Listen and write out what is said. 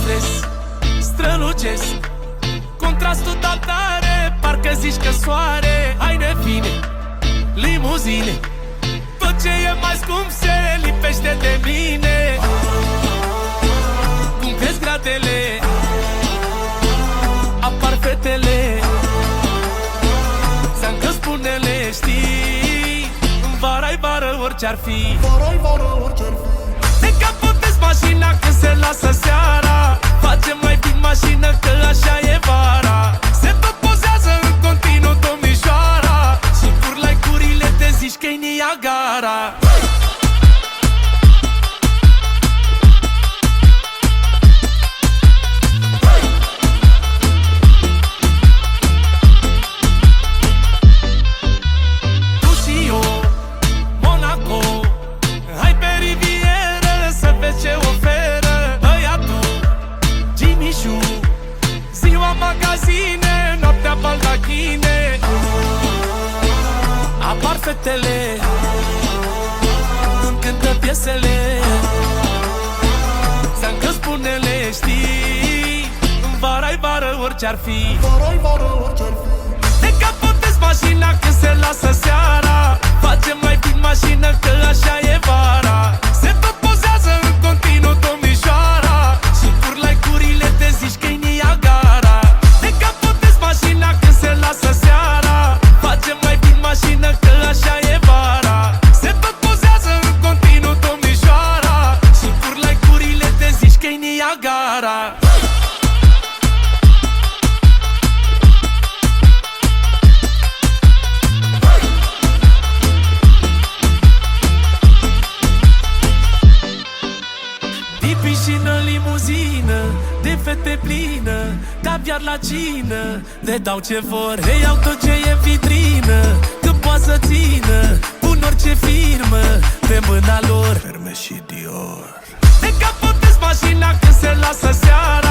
stres, strălucesc. Contrastul dat tare, parcă zici că soare. Haine fine, limuzine, tot ce e mai scump se lipește de mine. Cum crezi gradele, apar fetele, ți-am că spune-le, știi, vara-i vară orice-ar fi. De capotezi mașina când se lasă seara, facem mai bine mașină că așa e vara. Se tot pozează în continuu domnișoara și cur like-urile, te zici că-i Niagara. Ce oferă băiatul Jimmy-șu, ziua magazine, noaptea baldachine. Apar fetele, îmi cântă piesele, ți-am că spune-le, știi, vara-i vară orice-ar fi. De capotezi mașina când se lasă seara, facem mai bine mașină că așa e vara. Se tot pozează în continuu domnișoara și cur like-urile, te zici că-i Niagara. De capotezi mașina când se lasă seara, facem mai bine mașină că așa e vara. Se tot pozează în continuu domnișoara și cur like-urile, te zici că-i Niagara. Piscină, limuzină, de fete plină, caviar la cină, le dau ce vor, reiau tot ce e vitrină, că poate să țină, pun orice firmă pe mâna lor, Hermes și Dior. De capotezi mașina când se lasă seara,